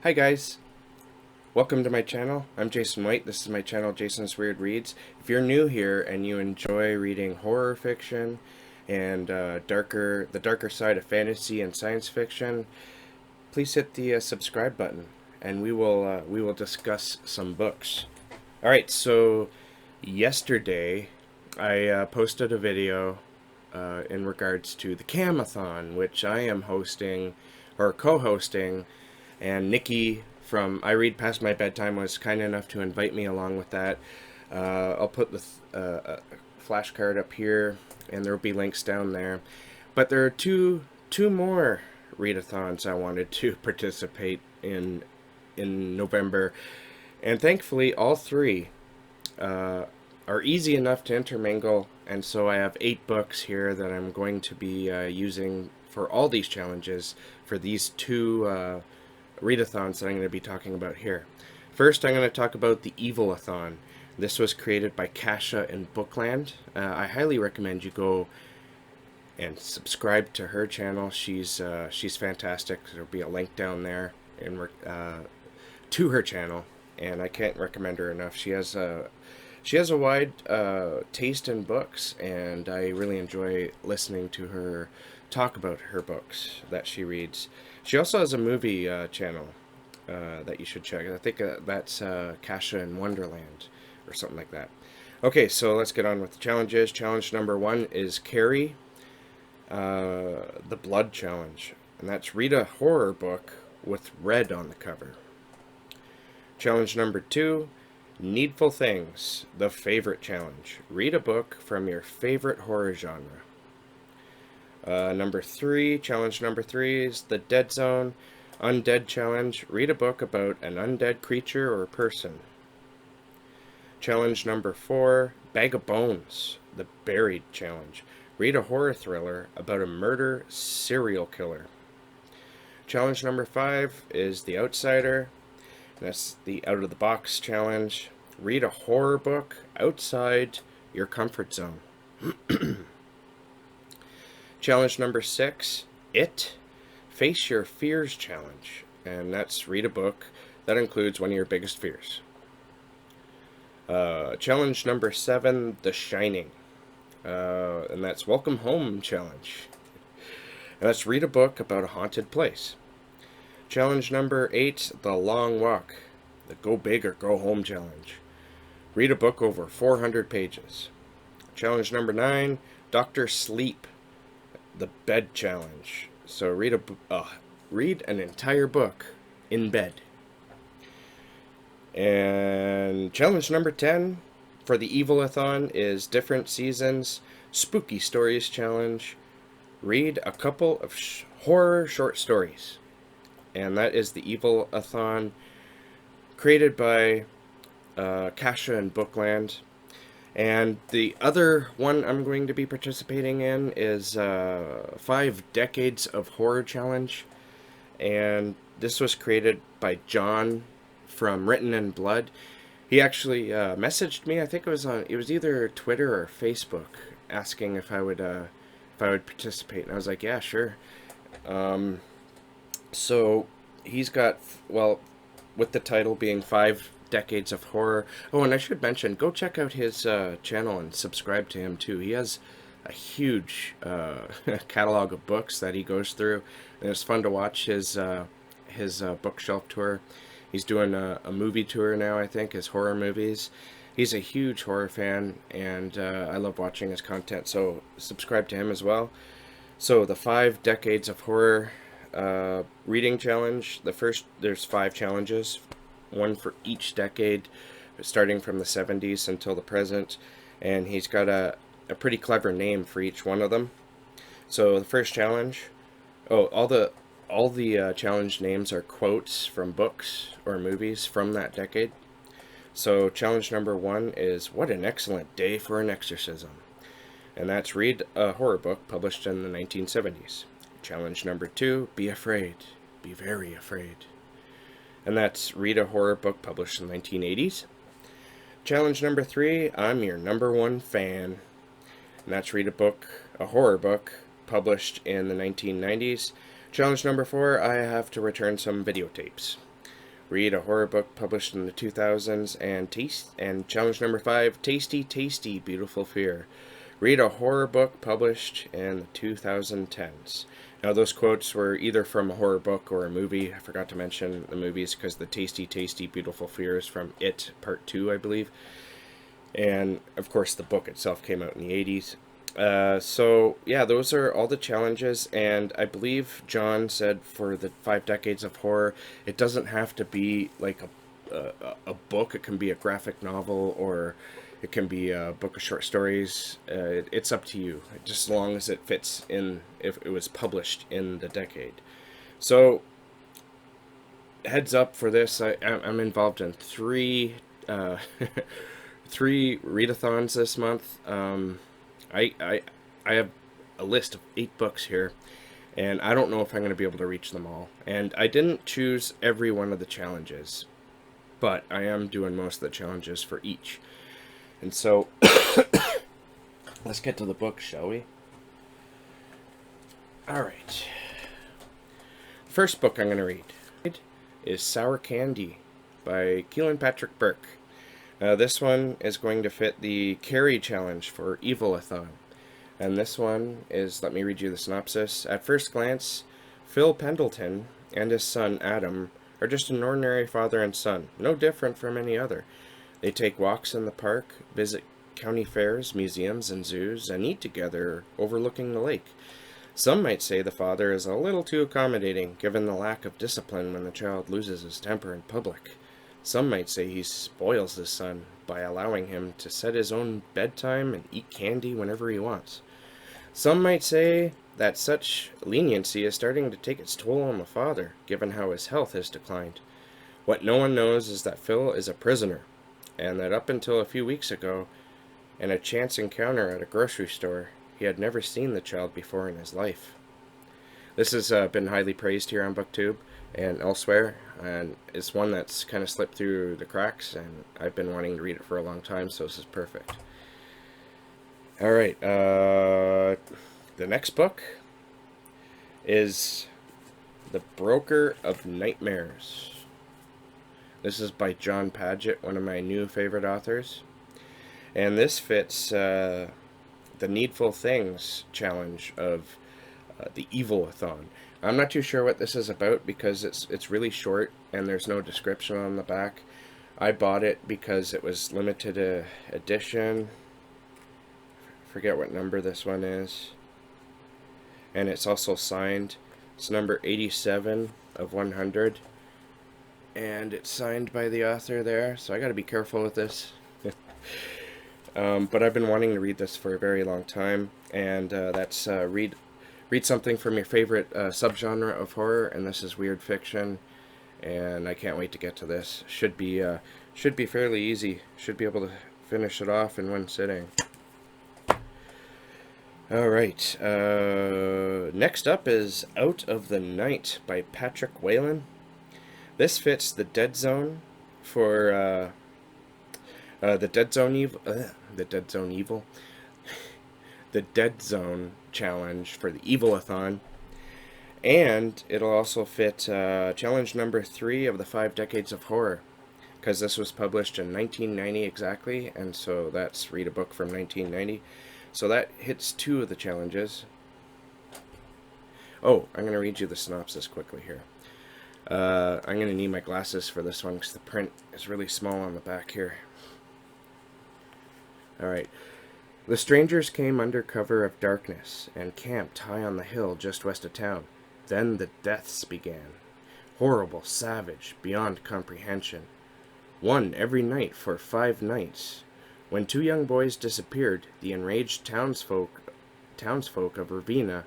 Hi guys, welcome to my channel. I'm Jason White. This is my channel, Jason's Weird Reads. If you're new here and you enjoy reading horror fiction and the darker side of fantasy and science fiction, please hit the subscribe button, and we will discuss some books. All right, so yesterday I posted a video in regards to the cam-a-thon, which I am hosting or co-hosting. And Nikki from I Read Past My Bedtime was kind enough to invite me along with that. I'll put the flashcard up here, and there will be links down there. But there are two more readathons I wanted to participate in November, and thankfully all three are easy enough to intermingle. And so I have 8 books here that I'm going to be using for all these challenges for these two readathons that I'm going to be talking about here. First, I'm going to talk about the Evil A Thon. This was created by Kasha in Bookland. I highly recommend you go and subscribe to her channel. She's fantastic. There'll be a link down there to her channel, and I can't recommend her enough. She has a wide taste in books, and I really enjoy listening to her talk about her books that she reads. She also has a movie channel that you should check. I think that's Kasha in Wonderland or something like that. Okay, so let's get on with the challenges. Challenge number 1 is Carrie, the Blood Challenge. And that's read a horror book with red on the cover. Challenge number 2, Needful Things, the Favorite Challenge. Read a book from your favorite horror genre. Challenge number 3 is the Dead Zone Undead Challenge. Read a book about an undead creature or person. Challenge number 4, Bag of Bones, the Buried Challenge. Read a horror thriller about a murder serial killer. Challenge number 5 is The Outsider. That's the Out of the Box Challenge. Read a horror book outside your comfort zone. Challenge number 6, It, Face Your Fears Challenge. And that's read a book that includes one of your biggest fears. Challenge number 7, The Shining. And that's Welcome Home Challenge. And that's read a book about a haunted place. Challenge number 8, The Long Walk. The Go Big or Go Home Challenge. Read a book over 400 pages. Challenge number 9, Dr. Sleep. The Bed Challenge. So read an entire book in bed. And challenge number 10 for the Evil A Thon is Different Seasons Spooky Stories Challenge. Read a couple of horror short stories. And that is the Evil A Thon, created by Kasha in Bookland. And the other one I'm going to be participating in is 5 Decades of Horror Challenge. And this was created by John from Written in Blood. He actually messaged me. I think it was either Twitter or Facebook, asking if I would participate. And I was like, yeah, sure. So he's got, well, with the title being 5 Decades of Horror. Oh, and I should mention, go check out his channel and subscribe to him too. He has a huge catalog of books that he goes through, and it's fun to watch his bookshelf tour. He's doing a movie tour now, I think, his horror movies. He's a huge horror fan, and I love watching his content, so subscribe to him as well. So the 5 Decades of Horror reading challenge. There's 5 challenges, one for each decade, starting from the 70s until the present, and he's got a pretty clever name for each one of them. So the first challenge, all the challenge names are quotes from books or movies from that decade. So challenge number 1 is What an Excellent Day for an Exorcism, and that's read a horror book published in the 1970s. Challenge number 2, Be Afraid, Be Very Afraid, and that's read a horror book published in the 1980s. Challenge number 3, I'm Your Number One Fan, and that's read a horror book published in the 1990s. Challenge number 4, I have to return some videotapes. Read a horror book published in the 2000s, and challenge number 5, Tasty, Tasty, Beautiful Fear. Read a horror book published in the 2010s. Now, those quotes were either from a horror book or a movie. I forgot to mention the movies because the Tasty, Tasty, Beautiful Fear is from It Part 2, I believe. And, of course, the book itself came out in the 80s. So, yeah, those are all the challenges, and I believe John said for the 5 decades of horror, it doesn't have to be like a book. It can be a graphic novel, or it can be a book of short stories. It's up to you, just as long as it fits in, if it was published in the decade. So, heads up for this, I'm involved in 3 3 readathons this month. I have a list of 8 books here, and I don't know if I'm going to be able to reach them all. And I didn't choose every one of the challenges, but I am doing most of the challenges for each. And so, let's get to the book, shall we? Alright. First book I'm going to read is Sour Candy by Kealan Patrick Burke. This one is going to fit the Carrie challenge for Evil A Thon. And this one is, let me read you the synopsis. At first glance, Phil Pendleton and his son Adam are just an ordinary father and son, no different from any other. They take walks in the park, visit county fairs, museums, and zoos, and eat together overlooking the lake. Some might say the father is a little too accommodating, given the lack of discipline when the child loses his temper in public. Some might say he spoils his son by allowing him to set his own bedtime and eat candy whenever he wants. Some might say that such leniency is starting to take its toll on the father, given how his health has declined. What no one knows is that Phil is a prisoner, and that up until a few weeks ago, in a chance encounter at a grocery store, he had never seen the child before in his life. This has been highly praised here on Booktube and elsewhere, and it's one that's kind of slipped through the cracks, and I've been wanting to read it for a long time, so this is perfect. Alright, the next book is The Broker of Nightmares. This is by John Padgett, one of my new favorite authors, and this fits the Needful Things challenge of the Evil A Thon. I'm not too sure what this is about because it's really short and there's no description on the back. I bought it because it was limited edition. Forget what number this one is. And it's also signed. It's number 87 of 100. And it's signed by the author there, so I gotta be careful with this. But I've been wanting to read this for a very long time, and that's read something from your favorite subgenre of horror, and this is weird fiction, and I can't wait to get to this. Should be fairly easy. Should be able to finish it off in one sitting. Alright, next up is Out of the Night by Patrick Whalen. This fits the Dead Zone for the Dead Zone Evil the Dead Zone challenge for the Evil A Thon, and it'll also fit challenge number 3 of the 5 decades of horror, because this was published in 1990 exactly, and so that's read a book from 1990, so that hits 2 of the challenges. Oh, I'm going to read you the synopsis quickly here. I'm going to need my glasses for this one because the print is really small on the back here. Alright. The strangers came under cover of darkness and camped high on the hill just west of town. Then the deaths began. Horrible, savage, beyond comprehension. One every night for 5 nights. When 2 young boys disappeared, the enraged townsfolk of Ravenna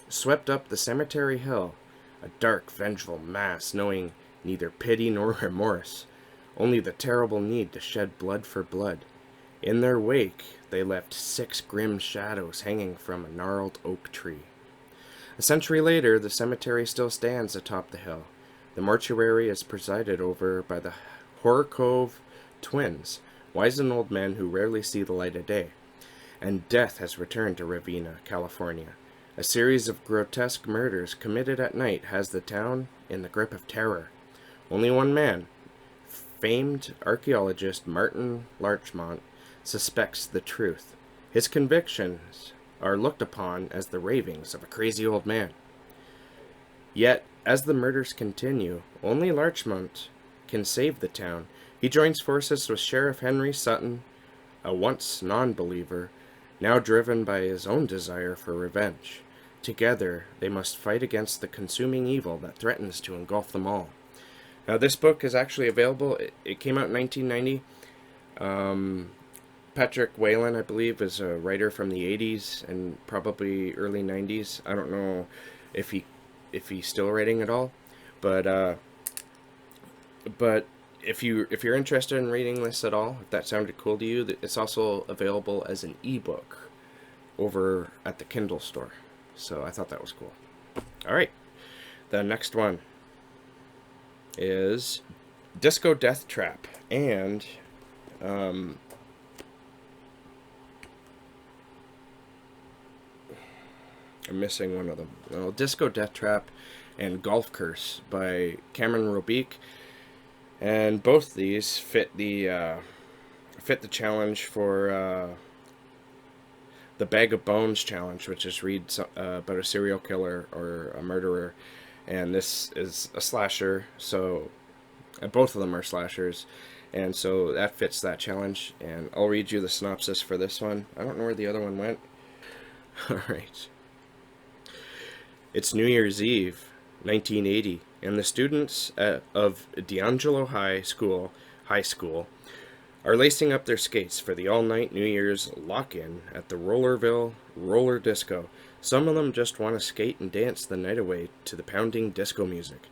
swept up the cemetery hill, a dark, vengeful mass knowing neither pity nor remorse, only the terrible need to shed blood for blood. In their wake, they left 6 grim shadows hanging from a gnarled oak tree. A century later, the cemetery still stands atop the hill. The mortuary is presided over by the Horror Cove twins, wizened old men who rarely see the light of day. And death has returned to Ravenna, California. A series of grotesque murders committed at night has the town in the grip of terror. Only one man, famed archaeologist Martin Larchmont, suspects the truth. His convictions are looked upon as the ravings of a crazy old man. Yet, as the murders continue, only Larchmont can save the town. He joins forces with Sheriff Henry Sutton, a once non-believer, now driven by his own desire for revenge. Together, they must fight against the consuming evil that threatens to engulf them all. Now, this book is actually available. It came out in 1990. Patrick Whalen, I believe, is a writer from the 80s and probably early 90s. I don't know if he's still writing at all, but if you're interested in reading this at all, if that sounded cool to you, it's also available as an ebook over at the Kindle store. So I thought that was cool. All right, the next one is Disco Deathtrap, and I'm missing one of them. Well, Disco Deathtrap and Golf Curse by Cameron Roubique, and both these fit the challenge for the Bag of Bones challenge, which is read about a serial killer or a murderer, and this is a slasher, so both of them are slashers, and so that fits that challenge. And I'll read you the synopsis for this one. I don't know where the other one went. Alright. It's New Year's Eve, 1980, and the students of D'Angelo High School are lacing up their skates for the all-night New Year's lock-in at the Rollerville Roller Disco. Some of them just want to skate and dance the night away to the pounding disco music.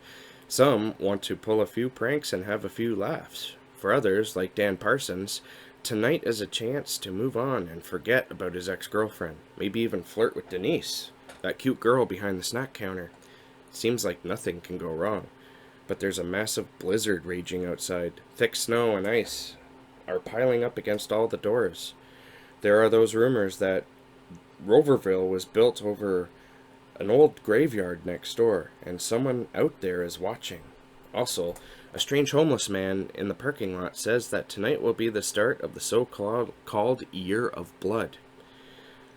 Some want to pull a few pranks and have a few laughs. For others, like Dan Parsons, tonight is a chance to move on and forget about his ex-girlfriend. Maybe even flirt with Denise, that cute girl behind the snack counter. Seems like nothing can go wrong. But there's a massive blizzard raging outside. Thick snow and ice are piling up against all the doors. There are those rumors that Roverville was built over an old graveyard next door, and someone out there is watching. Also, a strange homeless man in the parking lot says that tonight will be the start of the so-called Year of Blood.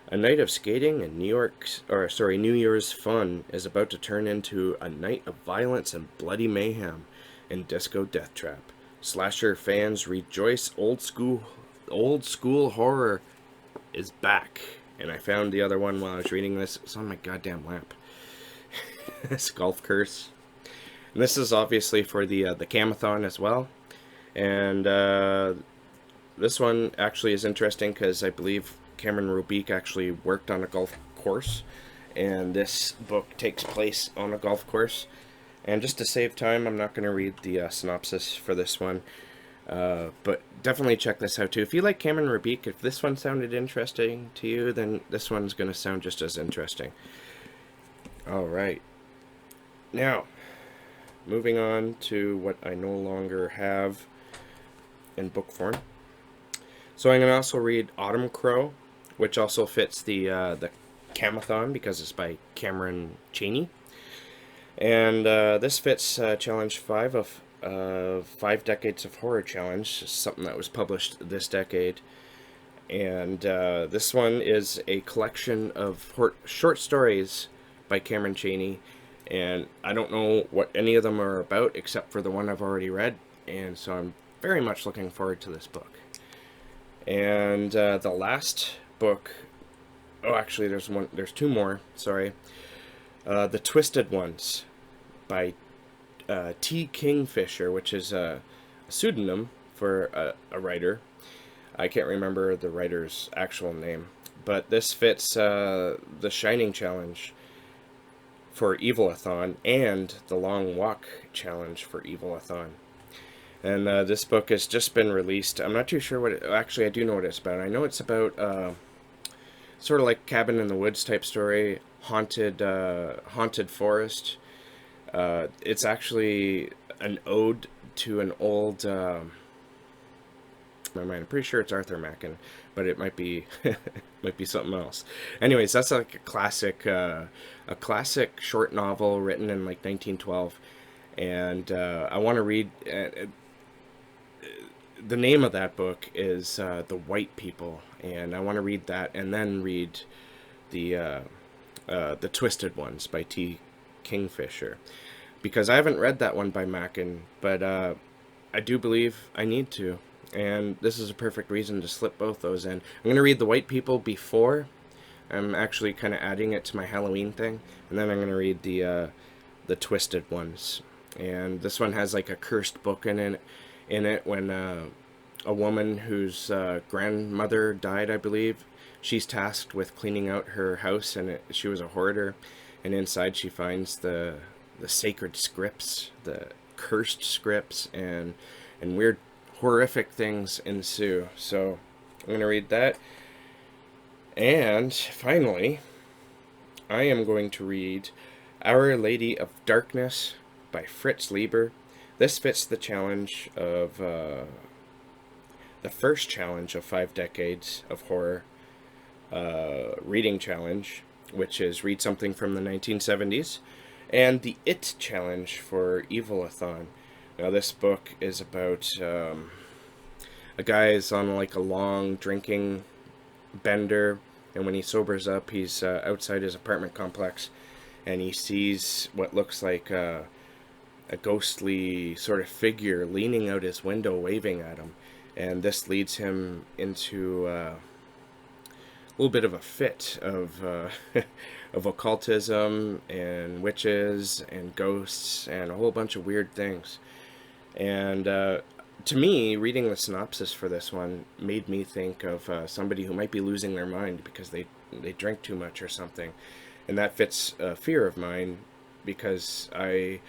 A night of skating and New Year's fun is about to turn into a night of violence and bloody mayhem in Disco Deathtrap. Slasher fans rejoice. Old school horror is back. And I found the other one while I was reading this. It's on my goddamn lap. It's Golf Curse. And this is obviously for the cam-a-thon as well. And this one actually is interesting because I believe Cameron Roubique actually worked on a golf course. And this book takes place on a golf course. And just to save time, I'm not going to read the synopsis for this one. But definitely check this out too. If you like Cameron Roubique, if this one sounded interesting to you, then this one's going to sound just as interesting. Alright. Now, moving on to what I no longer have in book form. So I'm going to also read Autumncrow, which also fits the cam-a-thon because it's by Cameron Chaney. And this fits Challenge 5 of 5 Decades of Horror Challenge, something that was published this decade. And this one is a collection of short stories by Cameron Chaney. And I don't know what any of them are about except for the one I've already read. And so I'm very much looking forward to this book. And the last book... Oh, actually, there's two more. Sorry. The Twisted Ones by T. Kingfisher, which is a pseudonym for a writer. I can't remember the writer's actual name, but this fits the Shinning challenge for Evil A Thon and the Long Walk challenge for Evil A Thon. And this book has just been released. I'm not too sure what it... Actually, I do know what it's about. I know it's about sort of like Cabin in the Woods type story, haunted forest. It's actually an ode to an old... I'm pretty sure it's Arthur Machen, but it might be might be something else. Anyways, that's like a classic short novel written in like 1912, And I want to read. The name of that book is The White People, and I want to read that and then read the Twisted Ones by Kingfisher, because I haven't read that one by Mackin, but I do believe I need to, and this is a perfect reason to slip both those in. I'm going to read The White People before. I'm actually kind of adding it to my Halloween thing, and then I'm going to read the Twisted Ones. And this one has like a cursed book in it when a woman whose grandmother died, I believe. She's tasked with cleaning out her house, and she was a hoarder, and inside she finds the sacred scripts, the cursed scripts, and weird, horrific things ensue. So I'm going to read that. And finally, I am going to read Our Lady of Darkness by Fritz Leiber. This fits the challenge of the first challenge of 5 decades of horror reading challenge, which is read something from the 1970s, and the It challenge for Evil A Thon. Now, this book is about a guy is on like a long drinking bender, and when he sobers up, he's outside his apartment complex, and he sees what looks like a ghostly sort of figure leaning out his window waving at him, and this leads him into a little bit of a fit of of occultism and witches and ghosts and a whole bunch of weird things. And to me, reading the synopsis for this one made me think of somebody who might be losing their mind because they drink too much or something. And that fits a fear of mine, because I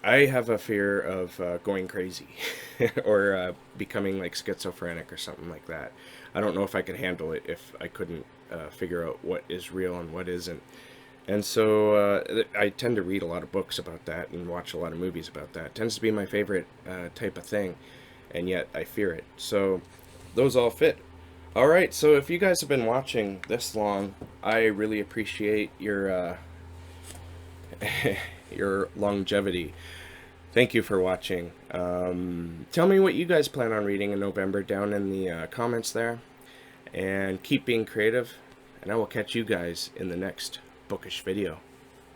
have a fear of going crazy or becoming like schizophrenic or something like that. I don't know if I could handle it if I couldn't figure out what is real and what isn't. And so I tend to read a lot of books about that and watch a lot of movies about that. It tends to be my favorite type of thing, and yet I fear it. So those all fit. All right, so if you guys have been watching this long, I really appreciate your your longevity. Thank you for watching. Tell me what you guys plan on reading in November down in the comments there. And keep being creative, and I will catch you guys in the next bookish video.